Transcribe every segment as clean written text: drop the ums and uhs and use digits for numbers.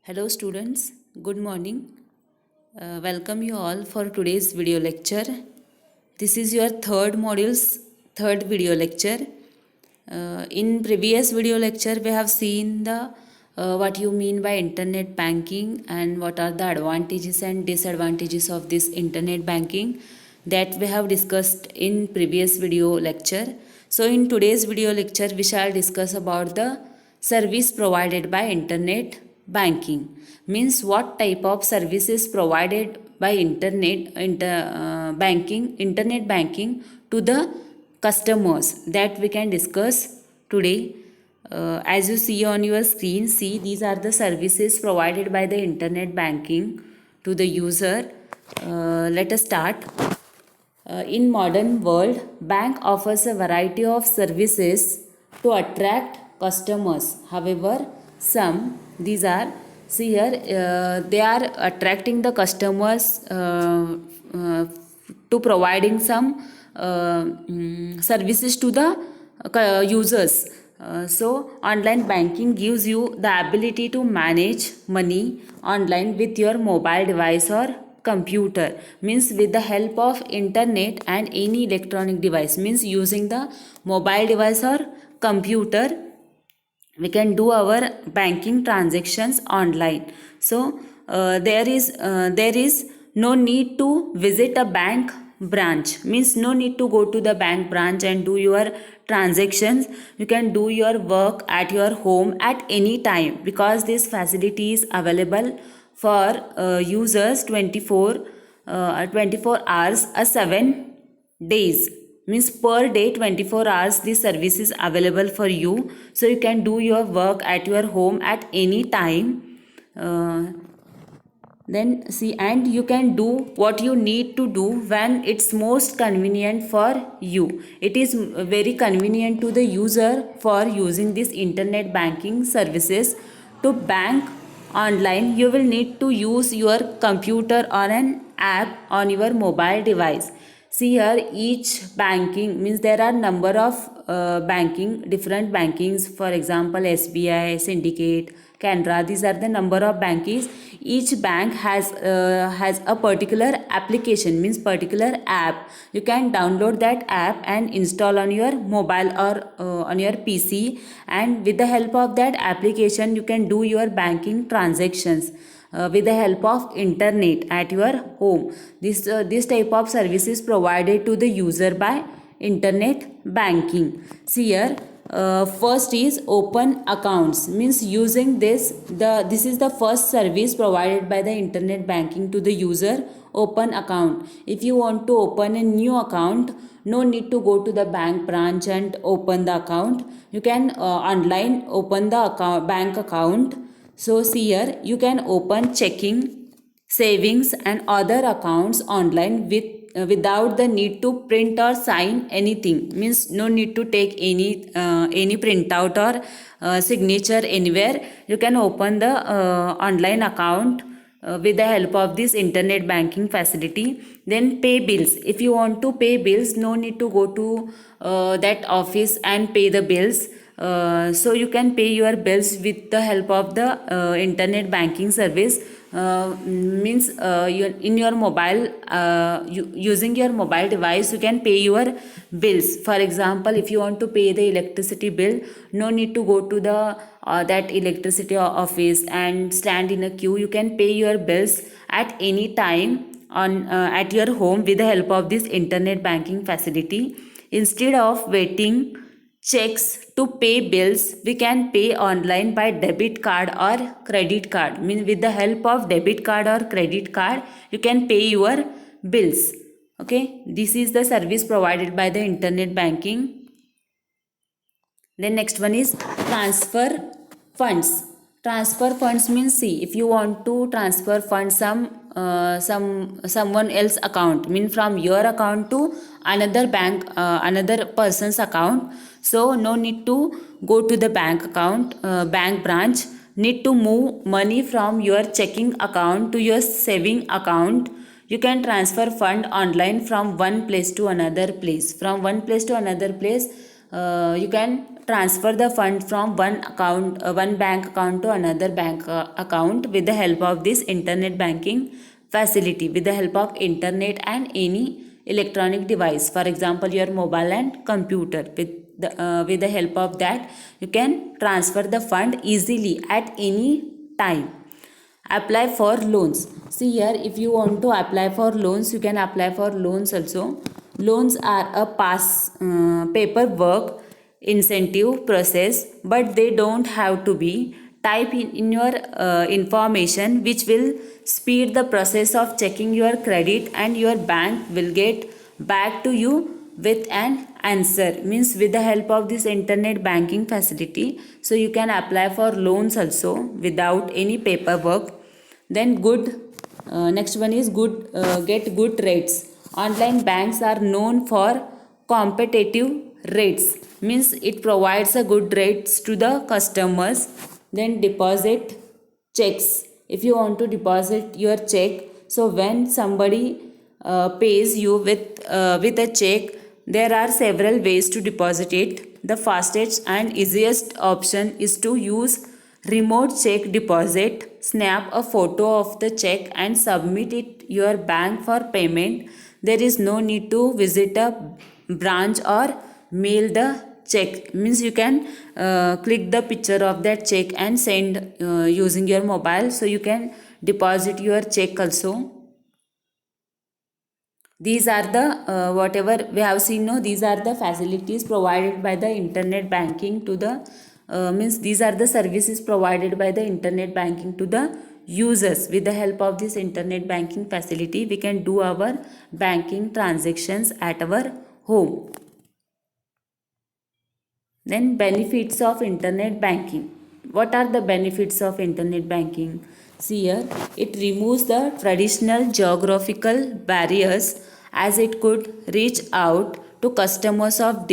Hello students, good morning. Welcome you all for today's video lecture. This is your third module's third video lecture. In previous video lecture we have seen the what you mean by internet banking and what are the advantages and disadvantages of this internet banking that we have discussed in previous video lecture. So in today's video lecture we shall discuss about the service provided by internet banking. Means what type of services provided by internet banking to the customers that we can discuss today. As you see on your screen, see these are the services provided by the internet banking to the user. Let us start. In modern world, bank offers a variety of services to attract customers. However, some these are see here they are attracting the customers to providing some services to the users. So online banking gives you the ability to manage money online with your mobile device or computer, means with the help of internet and any electronic device, means using the mobile device or computer we can do our banking transactions online. So there is no need to visit a bank branch, means no need to go to the bank branch and do your transactions. You can do your work at your home at any time because this facility is available for users 24 hours a 7 days, means per day 24 hours this service is available for you. So you can do your work at your home at any time. Then see, and you can do what you need to do when it's most convenient for you. It is very convenient to the user for using this internet banking services. To bank online, you will need to use your computer or an app on your mobile device. See here, each banking means there are number of different bankings. For example, SBI, Syndicate, Canara. These are the number of bankings. Each bank has a particular application, means particular app. You can download that app and install on your mobile or on your PC, and with the help of that application, you can do your banking transactions with the help of internet at your home. This type of service is provided to the user by internet banking. See here, first is open accounts, means using this is the first service provided by the internet banking to the user. Open account. If you want to open a new account, no need to go to the bank branch and open the account. You can online open the bank account. So see here, you can open checking, savings and other accounts online without the need to print or sign anything, means no need to take any printout or signature anywhere. You can open the online account with the help of this internet banking facility. Then pay bills. If you want to pay bills, no need to go to that office and pay the bills. So you can pay your bills with the help of the internet banking service. Means in your mobile, using your mobile device, you can pay your bills. For example, if you want to pay the electricity bill, no need to go to the that electricity office and stand in a queue. You can pay your bills at any time on at your home with the help of this internet banking facility. Instead of waiting checks to pay bills, we can pay online by debit card or credit card. Means with the help of debit card or credit card, you can pay your bills. Okay, this is the service provided by the internet banking. Then next one is transfer funds. Transfer funds means, see, if you want to transfer funds someone else account, mean from your account to another bank, another person's account. So no need to go to the bank branch. Need to move money from your checking account to your saving account. You can transfer fund online from one place to another place. From one place to another place, you can transfer the fund from one bank account to another bank account with the help of this internet banking facility, with the help of internet and any electronic device, for example your mobile and computer. With the help of that you can transfer the fund easily at any time. Apply for loans. See here, if you want to apply for loans, you can apply for loans also. Loans are a paperwork incentive process, but they don't have to be. Type in your information, which will speed the process of checking your credit, and your bank will get back to you with an answer. Means with the help of this internet banking facility, so you can apply for loans also without any paperwork. Then next one is get good rates. Online banks are known for competitive rates, means it provides a good rates to the customers. Then deposit checks. If you want to deposit your check, so when somebody pays you with a check, there are several ways to deposit it. The fastest and easiest option is to use remote check deposit. Snap a photo of the check and submit it your bank for payment. There is no need to visit a branch or mail the check. Means you can click the picture of that check and send using your mobile, so you can deposit your check also. These are the whatever we have seen, no, these are the facilities provided by the internet banking to the means these are the services provided by the internet banking to the users. With the help of this internet banking facility, we can do our banking transactions at our home. Then benefits of internet banking. What are the benefits of internet banking? See here, it removes the traditional geographical barriers, as it could reach out to customers of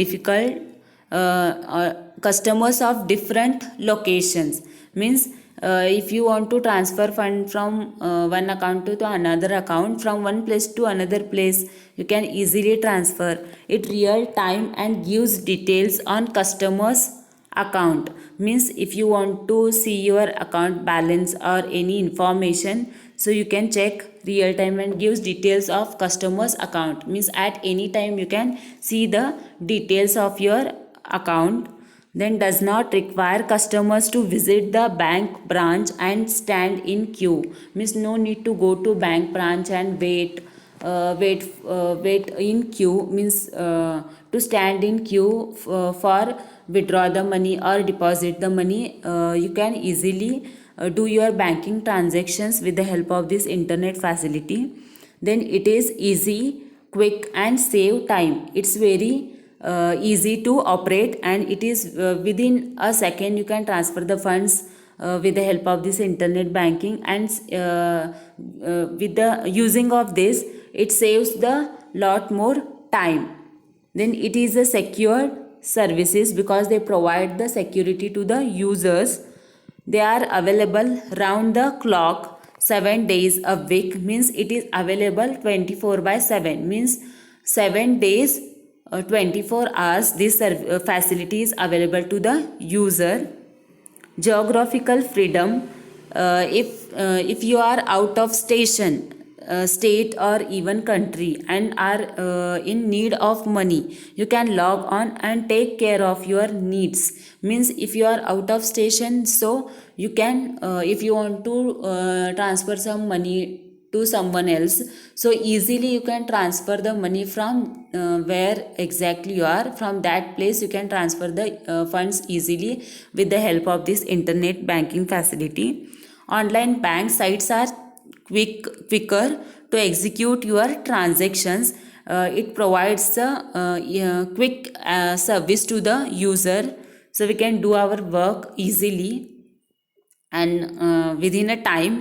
customers of different locations. Means if you want to transfer fund from one account to another account, from one place to another place, you can easily transfer it real time and gives details on customers account. Means if you want to see your account balance or any information, so you can check real time and gives details of customers account. Means at any time you can see the details of your account. Then does not require customers to visit the bank branch and stand in queue. Means no need to go to bank branch and wait in queue. Means to stand in queue for withdraw the money or deposit the money. You can easily do your banking transactions with the help of this internet facility. Then it is easy, quick and save time. It's very easy to operate, and it is within a second you can transfer the funds with the help of this internet banking. And with the using of this, it saves the lot more time. Then it is a secured services, because they provide the security to the users. They are available round the clock 7 days a week. Means it is available 24/7. Means 7 days 24 hours this facility is available to the user. Geographical freedom. If you are out of state or even country and are in need of money, you can log on and take care of your needs. Means if you are out of station, so you can if you want to transfer some money to someone else, so easily you can transfer the money from where exactly you are. From that place you can transfer the funds easily with the help of this internet banking facility. Online bank sites are quicker to execute your transactions. It provides a quick service to the user, so we can do our work easily and within a time.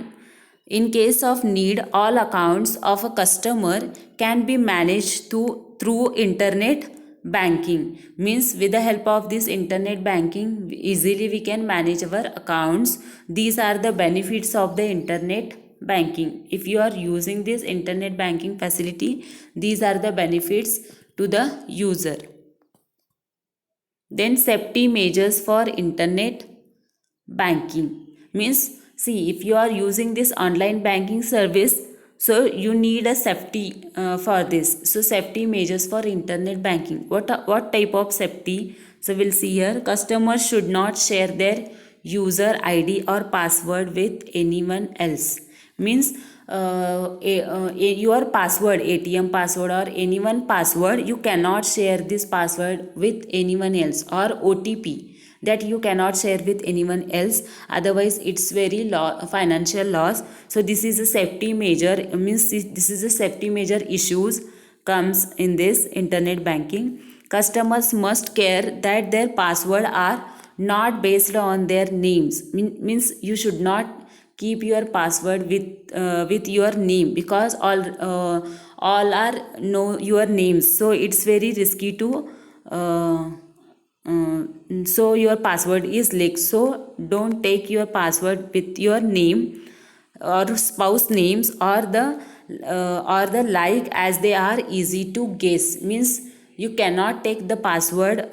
In case of need, all accounts of a customer can be managed through internet banking. Means with the help of this internet banking, easily we can manage our accounts. These are the benefits of the internet banking. If you are using this internet banking facility, these are the benefits to the user. Then safety measures for internet banking means, see, if you are using this online banking service, so you need a safety for this. So safety measures for internet banking, what type of safety? So we'll see here. Customers should not share their user ID or password with anyone else. Means your password, ATM password or anyone password, you cannot share this password with anyone else, or OTP that you cannot share with anyone else, otherwise it's very financial loss. So this is a safety measure, means this is a safety measure issues comes in this internet banking. Customers must care that their password are not based on their names. Means you should not keep your password with your name, because all are know your names, so it's very risky to so your password is leaked. So don't take your password with your name or spouse names, or the like, as they are easy to guess. Means you cannot take the password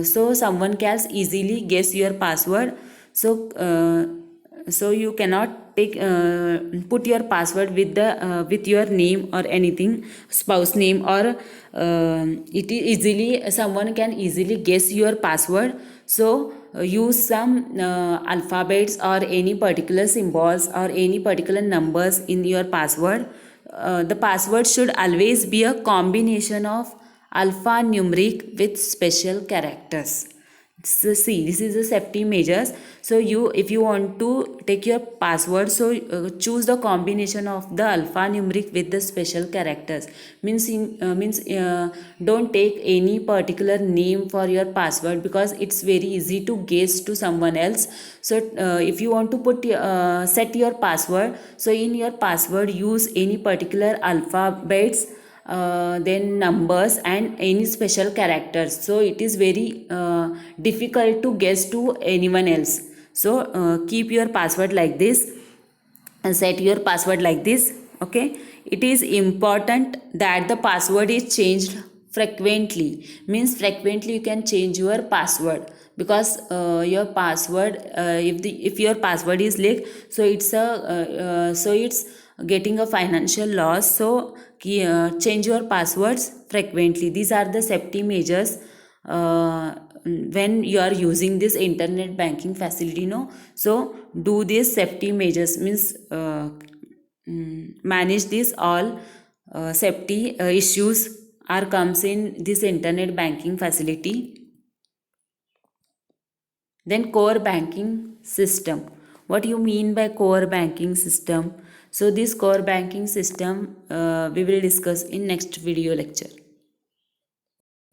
so someone can easily guess your password. So you cannot take put your password with your name or anything, spouse name, or it is easily, someone can easily guess your password. So use some alphabets or any particular symbols or any particular numbers in your password. The password should always be a combination of alphanumeric with special characters. So see, this is the safety measures. So if you want to take your password, so choose the combination of the alphanumeric with the special characters. Means don't take any particular name for your password, because it's very easy to guess to someone else. So if you want to set your password, so in your password use any particular alphabets, then numbers and any special characters, so it is very difficult to guess to anyone else. So keep your password like this and set your password like this. Okay, it is important that the password is changed frequently. Means frequently you can change your password, because your password, if your password is leaked, so it's getting a financial loss. So change your passwords frequently. These are the safety measures when you are using this internet banking facility, no? So do these safety measures, means manage this all safety issues are comes in this internet banking facility. Then core banking system. What do you mean by core banking system? So this core banking system we will discuss in next video lecture.